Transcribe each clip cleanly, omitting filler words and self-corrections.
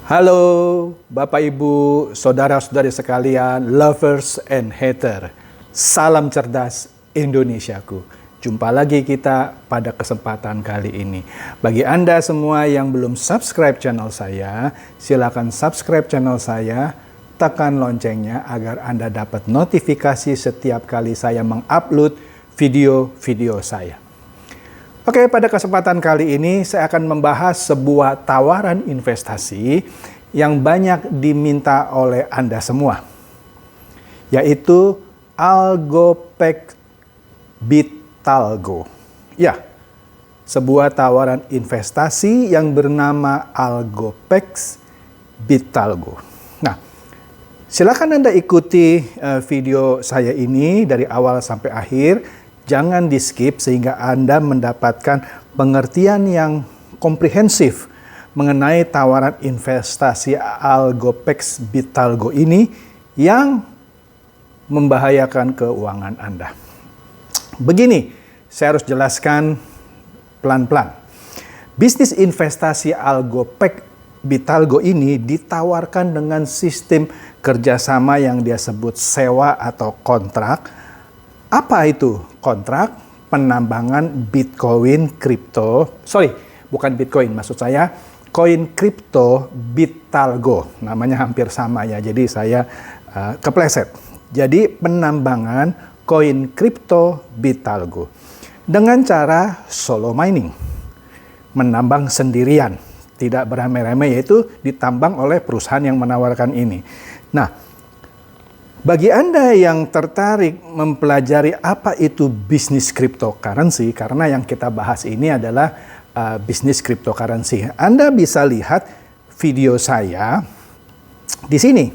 Halo Bapak Ibu, saudara-saudari sekalian, lovers and hater. Salam cerdas Indonesiaku. Jumpa lagi kita pada kesempatan kali ini. Bagi Anda semua yang belum subscribe channel saya, silakan subscribe channel saya, tekan loncengnya agar Anda dapat notifikasi setiap kali saya mengupload video-video saya. Oke, pada kesempatan kali ini saya akan membahas sebuah tawaran investasi yang banyak diminta oleh Anda semua, yaitu Algopex Bitalgo. Ya, sebuah tawaran investasi yang bernama Algopex Bitalgo. Nah, silakan Anda ikuti video saya ini dari awal sampai akhir. Jangan di-skip sehingga Anda mendapatkan pengertian yang komprehensif mengenai tawaran investasi Algopex Bitalgo ini yang membahayakan keuangan Anda. Begini, saya harus jelaskan pelan-pelan. Bisnis investasi Algopex Bitalgo ini ditawarkan dengan sistem kerjasama yang dia sebut sewa atau kontrak. Apa itu kontrak? Penambangan Bitcoin kripto. Sorry, bukan Bitcoin, maksud saya koin kripto Bitalgo. Namanya hampir sama ya, jadi saya kepleset. Jadi penambangan koin kripto Bitalgo dengan cara solo mining. Menambang sendirian, tidak beramai-ramai, yaitu ditambang oleh perusahaan yang menawarkan ini. Nah, bagi Anda yang tertarik mempelajari apa itu bisnis cryptocurrency, karena yang kita bahas ini adalah bisnis cryptocurrency, Anda bisa lihat video saya di sini.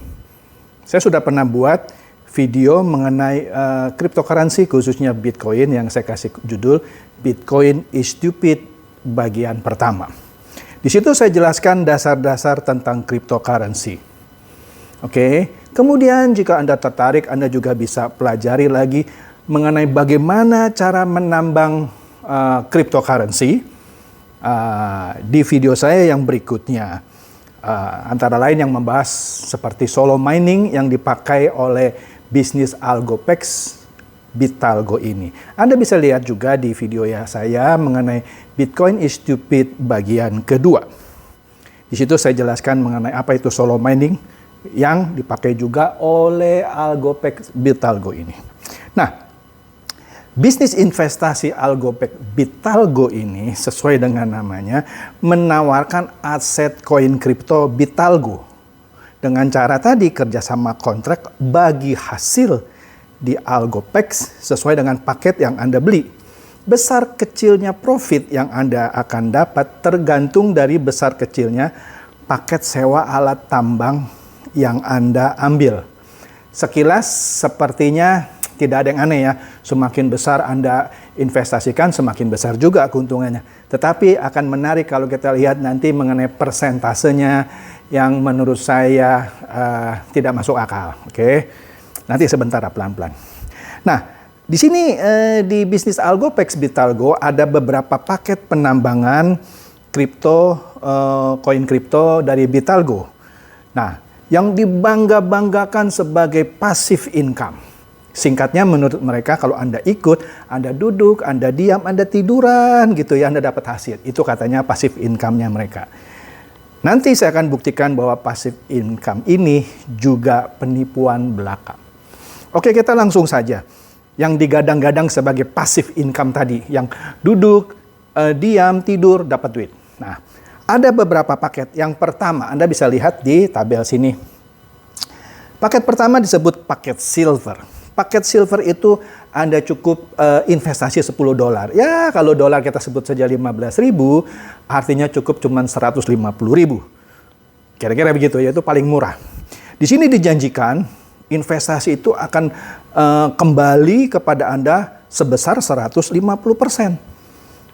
Saya sudah pernah buat video mengenai cryptocurrency, khususnya Bitcoin, yang saya kasih judul Bitcoin is Stupid bagian pertama. Di situ saya jelaskan dasar-dasar tentang cryptocurrency. Oke. Kemudian jika Anda tertarik, Anda juga bisa pelajari lagi mengenai bagaimana cara menambang cryptocurrency di video saya yang berikutnya. Antara lain yang membahas seperti solo mining yang dipakai oleh bisnis Algopex Bitalgo ini. Anda bisa lihat juga di video ya saya mengenai Bitcoin is Stupid bagian kedua. Di situ saya jelaskan mengenai apa itu solo mining yang dipakai juga oleh Algopex Bitalgo ini. Nah, bisnis investasi Algopex Bitalgo ini sesuai dengan namanya menawarkan aset koin kripto Bitalgo dengan cara tadi kerjasama kontrak bagi hasil di Algopex sesuai dengan paket yang Anda beli. Besar kecilnya profit yang Anda akan dapat tergantung dari besar kecilnya paket sewa alat tambang yang Anda ambil. Sekilas sepertinya tidak ada yang aneh ya. Semakin besar Anda investasikan, semakin besar juga keuntungannya. Tetapi akan menarik kalau kita lihat nanti mengenai persentasenya yang menurut saya tidak masuk akal. Oke, nanti sebentar pelan-pelan. Nah, di sini di bisnis Algopex Bitalgo ada beberapa paket penambangan kripto, koin kripto dari Bitalgo. Nah, yang dibangga-banggakan sebagai passive income. Singkatnya menurut mereka kalau Anda ikut, Anda duduk, Anda diam, Anda tiduran gitu ya, Anda dapat hasil. Itu katanya passive income-nya mereka. Nanti saya akan buktikan bahwa passive income ini juga penipuan belaka. Oke, kita langsung saja. Yang digadang-gadang sebagai passive income tadi, yang duduk, diam, tidur, dapat duit. Nah, ada beberapa paket. Yang pertama, Anda bisa lihat di tabel sini. Paket pertama disebut paket silver. Paket silver itu Anda cukup investasi $10. Ya, kalau dolar kita sebut saja 15.000, artinya cukup cuma 150.000. Kira-kira begitu, yaitu paling murah. Di sini dijanjikan investasi itu akan kembali kepada Anda sebesar 150%.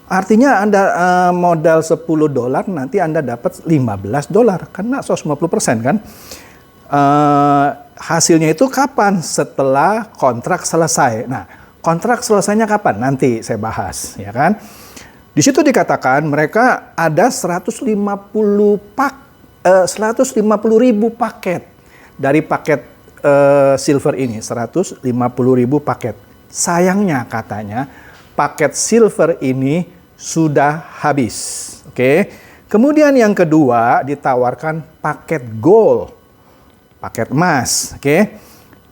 Artinya Anda modal $10, nanti Anda dapat $15, karena 150% kan. Hasilnya itu kapan? Setelah kontrak selesai. Nah, kontrak selesainya kapan? Nanti saya bahas, ya kan. Di situ dikatakan mereka ada 150 pak 150.000 paket dari paket silver ini, 150.000 paket. Sayangnya katanya paket silver ini sudah habis. Oke. Kemudian yang kedua ditawarkan paket gold, paket emas. Oke.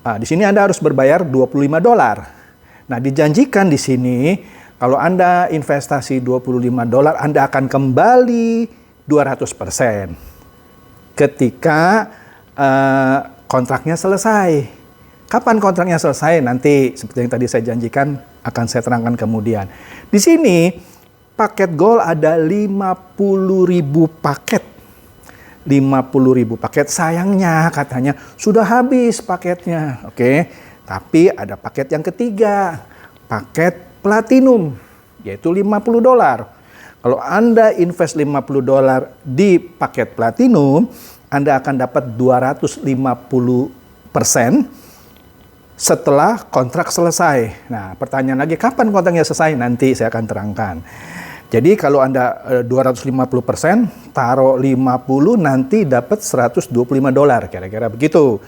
Di sini Anda harus berbayar $25. Nah, dijanjikan di sini kalau Anda investasi $25, Anda akan kembali 200% ketika kontraknya selesai. Kapan kontraknya selesai? Nanti seperti yang tadi saya janjikan akan saya terangkan kemudian. Di sini paket gold ada 50.000 paket. 50.000 paket. Sayangnya katanya sudah habis paketnya. Oke. Tapi ada paket yang ketiga. Paket platinum. Yaitu $50. Kalau Anda invest $50 di paket platinum, Anda akan dapat 250% setelah kontrak selesai. Nah, pertanyaan lagi, kapan kontraknya selesai? Nanti saya akan terangkan. Jadi kalau Anda 250%, taruh 50, nanti dapat $125, kira-kira begitu.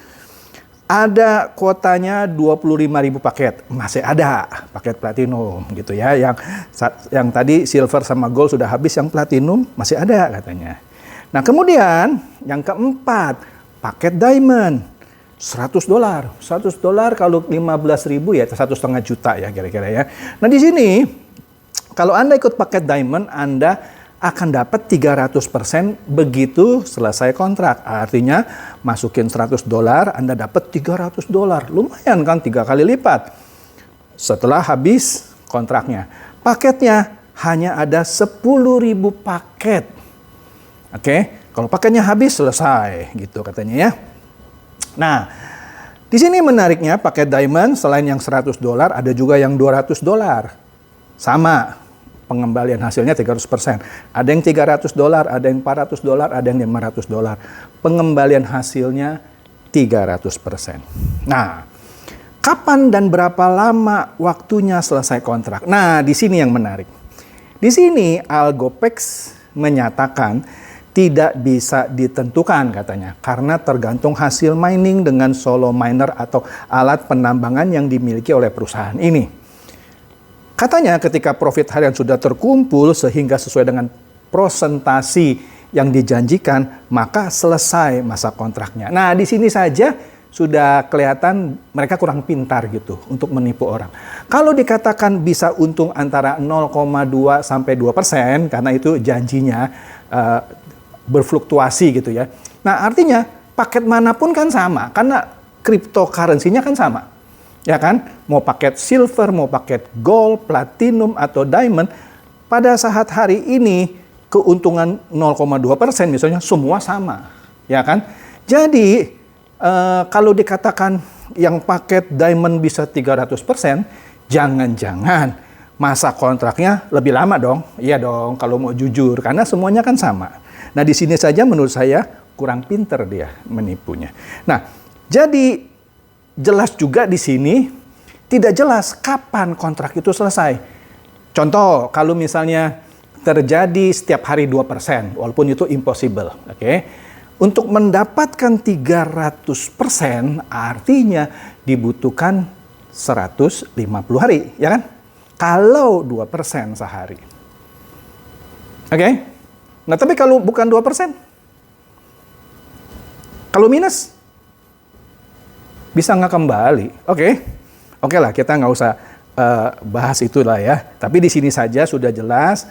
Ada kuotanya 25.000 paket, masih ada paket platinum gitu ya. Yang tadi silver sama gold sudah habis, yang platinum masih ada katanya. Nah, kemudian yang keempat, paket diamond. $100. $100 kalau 15.000 ya 1,5 juta ya kira-kira ya. Nah, di sini kalau Anda ikut paket diamond, Anda akan dapat 300% begitu selesai kontrak. Artinya masukin $100, Anda dapat $300. Lumayan kan, 3 kali lipat. Setelah habis kontraknya. Paketnya hanya ada 10.000 paket. Oke, kalau paketnya habis selesai gitu katanya ya. Nah, di sini menariknya paket diamond selain yang $100 ada juga yang $200. Sama, pengembalian hasilnya 300%. Ada yang $300, ada yang $400, ada yang $500. Pengembalian hasilnya 300%. Nah, kapan dan berapa lama waktunya selesai kontrak? Nah, di sini yang menarik. Di sini Algopex menyatakan tidak bisa ditentukan katanya karena tergantung hasil mining dengan solo miner atau alat penambangan yang dimiliki oleh perusahaan ini. Katanya ketika profit harian sudah terkumpul sehingga sesuai dengan prosentasi yang dijanjikan, maka selesai masa kontraknya. Nah, di sini saja sudah kelihatan mereka kurang pintar gitu untuk menipu orang. Kalau dikatakan bisa untung antara 0,2 sampai 2% karena itu janjinya berfluktuasi gitu ya. Nah, artinya paket manapun kan sama karena cryptocurrency-nya kan sama. Ya kan, mau paket silver, mau paket gold, platinum, atau diamond, pada saat hari ini keuntungan 0,2% misalnya semua sama, ya kan? Jadi kalau dikatakan yang paket diamond bisa 300%, jangan-jangan masa kontraknya lebih lama dong. Iya dong, kalau mau jujur, karena semuanya kan sama. Nah, di sini saja menurut saya kurang pinter dia menipunya. Nah, jadi jelas juga di sini tidak jelas kapan kontrak itu selesai. Contoh, kalau misalnya terjadi setiap hari 2%, walaupun itu impossible, oke? Untuk mendapatkan 300% artinya dibutuhkan 150 hari, ya kan? Kalau 2% sehari. Oke? Nah, tapi kalau bukan 2%, kalau minus, bisa nggak kembali? Oke lah, kita nggak usah bahas itulah ya. Tapi di sini saja sudah jelas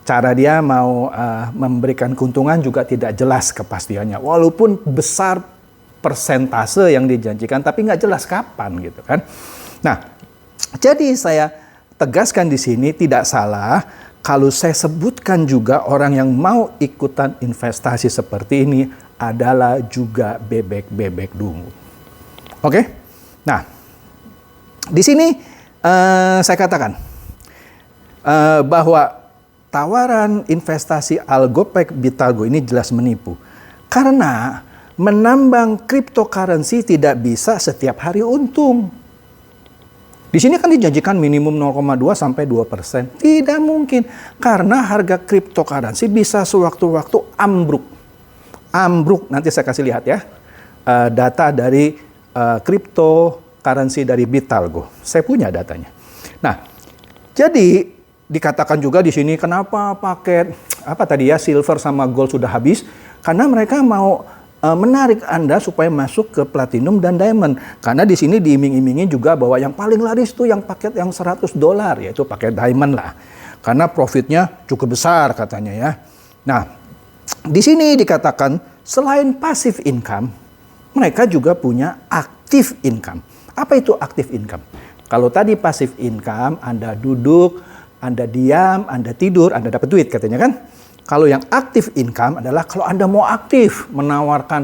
cara dia mau memberikan keuntungan juga tidak jelas kepastiannya. Walaupun besar persentase yang dijanjikan, tapi nggak jelas kapan gitu kan. Nah, jadi saya tegaskan di sini tidak salah kalau saya sebutkan juga orang yang mau ikutan investasi seperti ini adalah juga bebek-bebek dungu. Oke, nah di sini saya katakan bahwa tawaran investasi Algopex Bitago ini jelas menipu karena menambang cryptocurrency tidak bisa setiap hari untung. Di sini kan dijanjikan minimum 0,2 sampai 2%. Tidak mungkin karena harga cryptocurrency bisa sewaktu-waktu ambruk. ambruk. Nanti saya kasih lihat ya, data dari cryptocurrency dari Bitalgo. Saya punya datanya. Nah, jadi dikatakan juga di sini kenapa paket apa tadi ya, silver sama gold sudah habis? Karena mereka mau menarik Anda supaya masuk ke platinum dan diamond. Karena di sini diiming-imingi juga bahwa yang paling laris tuh yang paket yang $100, yaitu paket diamond lah. Karena profitnya cukup besar katanya ya. Nah, di sini dikatakan selain passive income, mereka juga punya active income. Apa itu active income? Kalau tadi passive income, Anda duduk, Anda diam, Anda tidur, Anda dapat duit katanya kan? Kalau yang active income adalah kalau Anda mau aktif menawarkan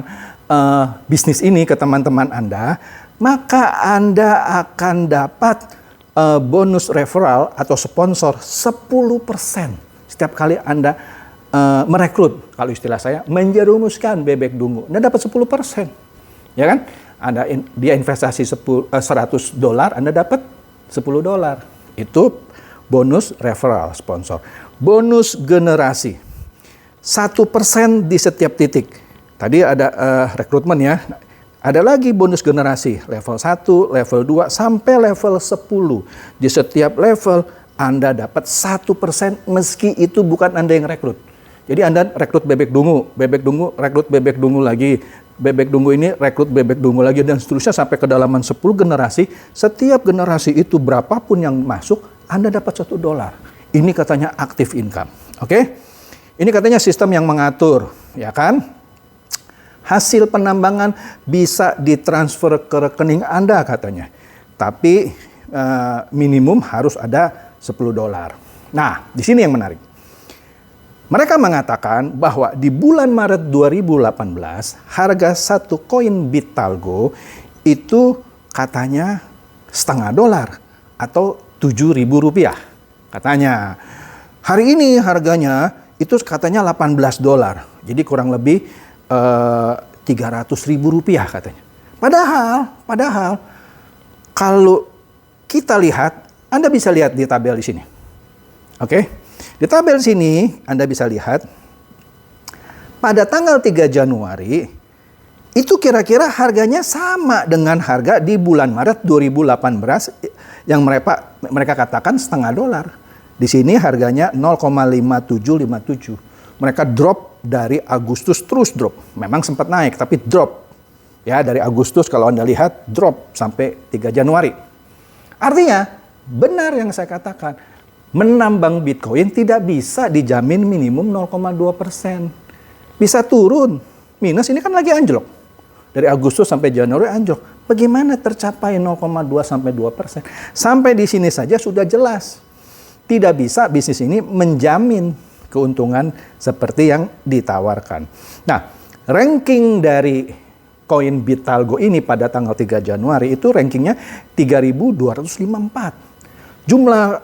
bisnis ini ke teman-teman Anda, maka Anda akan dapat bonus referral atau sponsor 10% setiap kali Anda merekrut. Kalau istilah saya, menjerumuskan bebek dungu. Anda dapat 10%. Ya kan? Dia investasi $100, Anda dapat $10. Itu bonus referral sponsor. Bonus generasi. 1% di setiap titik. Tadi ada rekrutmen ya. Ada lagi bonus generasi. Level 1, level 2, sampai level 10. Di setiap level Anda dapat 1% meski itu bukan Anda yang rekrut. Jadi Anda rekrut bebek dungu, rekrut bebek dungu lagi. Bebek dungu ini rekrut bebek dungu lagi dan seterusnya sampai kedalaman 10 generasi. Setiap generasi itu berapapun yang masuk, Anda dapat $1. Ini katanya active income. Oke? Ini katanya sistem yang mengatur, ya kan? Hasil penambangan bisa ditransfer ke rekening Anda katanya. Tapi minimum harus ada $10. Nah, di sini yang menarik. Mereka mengatakan bahwa di bulan Maret 2018, harga satu koin Bitalgo itu katanya $0,5 atau Rp7.000. Katanya. Hari ini harganya itu katanya $18. Jadi kurang lebih Rp300.000 katanya. Padahal kalau kita lihat, Anda bisa lihat di tabel di sini. Oke? Di tabel sini Anda bisa lihat pada tanggal 3 Januari itu kira-kira harganya sama dengan harga di bulan Maret 2018 yang mereka katakan $0,5. Di sini harganya 0,5757. Mereka drop dari Agustus, terus drop. Memang sempat naik, tapi drop. Ya, dari Agustus kalau Anda lihat, drop sampai 3 Januari. Artinya, benar yang saya katakan. Menambang Bitcoin tidak bisa dijamin minimum 0,2%. Bisa turun. Minus ini kan lagi anjlok. Dari Agustus sampai Januari anjlok. Bagaimana tercapai 0,2 sampai 2%? Sampai di sini saja sudah jelas. Tidak bisa bisnis ini menjamin keuntungan seperti yang ditawarkan. Nah, ranking dari koin Bitalgo ini pada tanggal 3 Januari itu rankingnya 3.254. Jumlah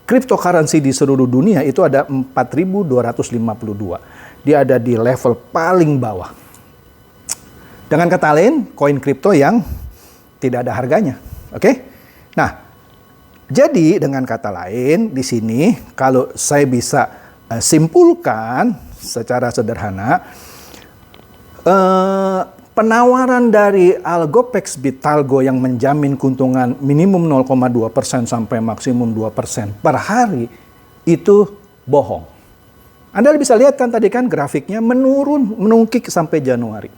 cryptocurrency di seluruh dunia itu ada 4.252. Dia ada di level paling bawah. Dengan kata lain, koin kripto yang tidak ada harganya. Oke? Nah, jadi dengan kata lain di sini kalau saya bisa simpulkan secara sederhana, penawaran dari Algopex Bitalgo yang menjamin keuntungan minimum 0,2% sampai maksimum 2% per hari itu bohong. Anda bisa lihat kan tadi kan grafiknya menungkik sampai Januari.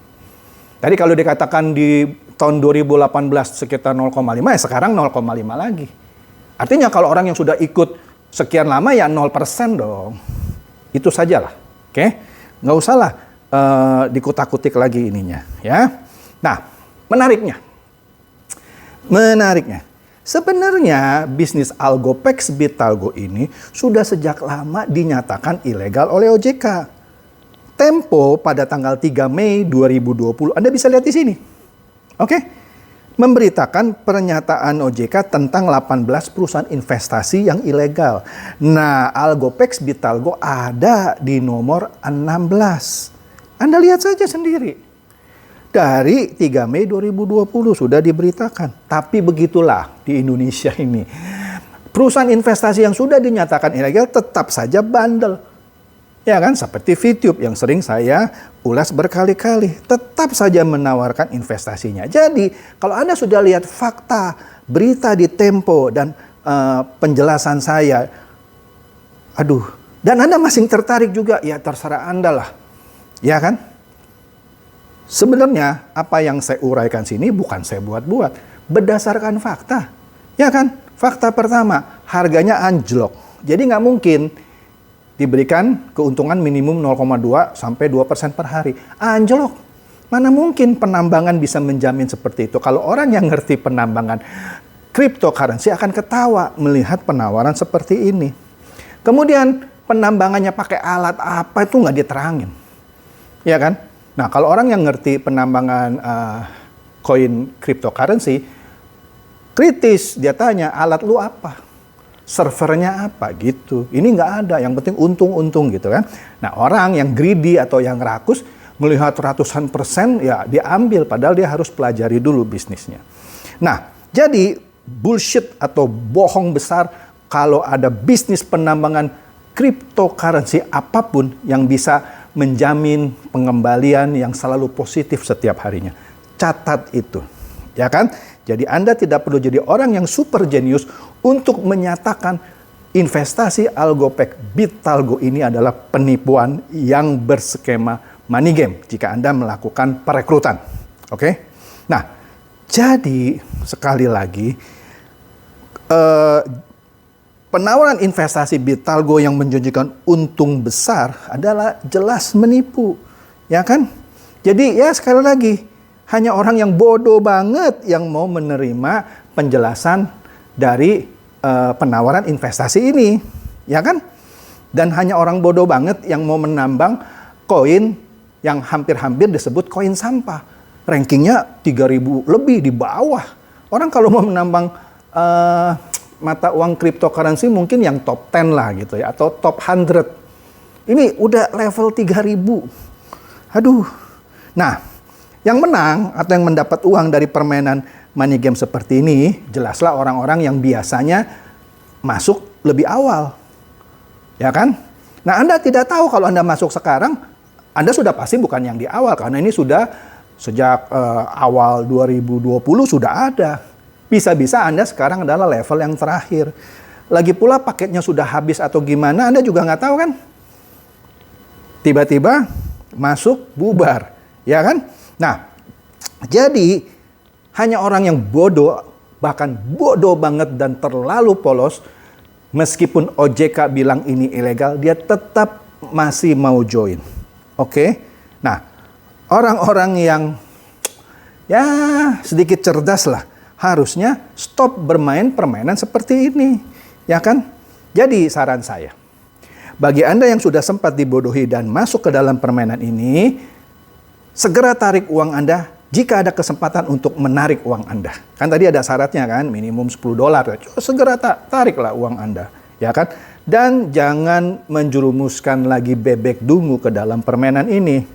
Tadi kalau dikatakan di tahun 2018 sekitar 0,5 ya sekarang 0,5 lagi. Artinya kalau orang yang sudah ikut sekian lama ya 0% dong. Itu sajalah. Oke? Nggak usahlah dikutak-kutik lagi ininya. Ya. Nah, menariknya. Sebenarnya bisnis Algopex Bitalgo ini sudah sejak lama dinyatakan ilegal oleh OJK. Tempo pada tanggal 3 Mei 2020, Anda bisa lihat di sini. Oke? Memberitakan pernyataan OJK tentang 18 perusahaan investasi yang ilegal. Nah, Algopex Bitalgo ada di nomor 16. Anda lihat saja sendiri. Dari 3 Mei 2020 sudah diberitakan. Tapi begitulah di Indonesia ini. Perusahaan investasi yang sudah dinyatakan ilegal tetap saja bandel. Ya kan, seperti VTube yang sering saya ulas berkali-kali, tetap saja menawarkan investasinya. Jadi, kalau Anda sudah lihat fakta, berita di Tempo dan penjelasan saya, dan Anda masih tertarik juga, ya terserah Anda lah. Ya kan? Sebenarnya apa yang saya uraikan sini bukan saya buat-buat, berdasarkan fakta. Ya kan? Fakta pertama, harganya anjlok. Jadi nggak mungkin diberikan keuntungan minimum 0,2 sampai 2% per hari. Anjlok. Mana mungkin penambangan bisa menjamin seperti itu. Kalau orang yang ngerti penambangan cryptocurrency akan ketawa melihat penawaran seperti ini. Kemudian penambangannya pakai alat apa itu nggak diterangin. Ya kan? Nah, kalau orang yang ngerti penambangan koin cryptocurrency, kritis, dia tanya, alat lu apa? Servernya apa? Gitu. Ini nggak ada, yang penting untung-untung gitu kan. Nah, orang yang greedy atau yang rakus, melihat ratusan persen, ya dia ambil, padahal dia harus pelajari dulu bisnisnya. Nah, jadi bullshit atau bohong besar kalau ada bisnis penambangan cryptocurrency apapun yang bisa menjamin pengembalian yang selalu positif setiap harinya. Catat itu, ya kan? Jadi Anda tidak perlu jadi orang yang super jenius untuk menyatakan investasi Algopec BitAlgo ini adalah penipuan yang berskema money game jika Anda melakukan perekrutan. Oke? Nah, jadi sekali lagi penawaran investasi BitAlgo yang menjanjikan untung besar adalah jelas menipu, ya kan? Jadi ya sekali lagi, hanya orang yang bodoh banget yang mau menerima penjelasan dari penawaran investasi ini, ya kan? Dan hanya orang bodoh banget yang mau menambang koin yang hampir-hampir disebut koin sampah. Rankingnya 3.000 lebih di bawah. Orang kalau mau menambang mata uang cryptocurrency mungkin yang top 10 lah gitu ya, atau top 100. Ini udah level 3.000. Nah, yang menang atau yang mendapat uang dari permainan money game seperti ini, jelaslah orang-orang yang biasanya masuk lebih awal. Ya kan? Nah, Anda tidak tahu kalau Anda masuk sekarang, Anda sudah pasti bukan yang di awal, karena ini sudah sejak awal 2020 sudah ada. Bisa-bisa Anda sekarang adalah level yang terakhir. Lagi pula paketnya sudah habis atau gimana, Anda juga nggak tahu kan? Tiba-tiba masuk, bubar. Ya kan? Nah, jadi hanya orang yang bodoh, bahkan bodoh banget dan terlalu polos, meskipun OJK bilang ini ilegal, dia tetap masih mau join. Oke? Nah, orang-orang yang ya sedikit cerdas lah, harusnya stop bermain permainan seperti ini, ya kan? Jadi saran saya, bagi Anda yang sudah sempat dibodohi dan masuk ke dalam permainan ini, segera tarik uang Anda jika ada kesempatan untuk menarik uang Anda. Kan tadi ada syaratnya kan, minimum $10. Segera tariklah uang Anda, ya kan? Dan jangan menjerumuskan lagi bebek dungu ke dalam permainan ini.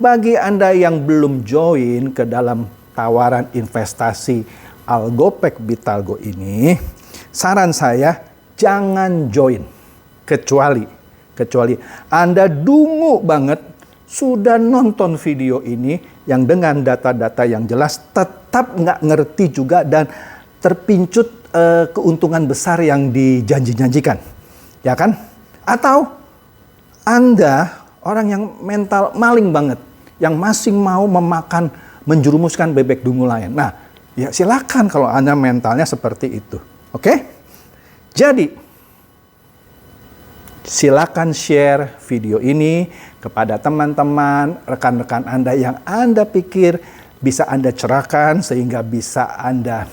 Bagi Anda yang belum join ke dalam tawaran investasi Algopec BitAlgo ini, saran saya jangan join kecuali Anda dungu banget sudah nonton video ini yang dengan data-data yang jelas tetap nggak ngerti juga dan terpincut keuntungan besar yang dijanji-janjikan, ya kan? Atau Anda orang yang mental maling banget yang masih mau menjerumuskan bebek dungu lain. Nah, ya silakan kalau Anda mentalnya seperti itu. Oke? Jadi, silakan share video ini kepada teman-teman, rekan-rekan Anda yang Anda pikir bisa Anda cerahkan sehingga bisa Anda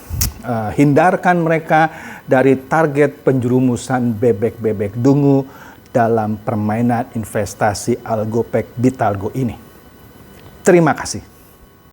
hindarkan mereka dari target penjerumusan bebek-bebek dungu dalam permainan investasi Algopec BitAlgo ini. Terima kasih.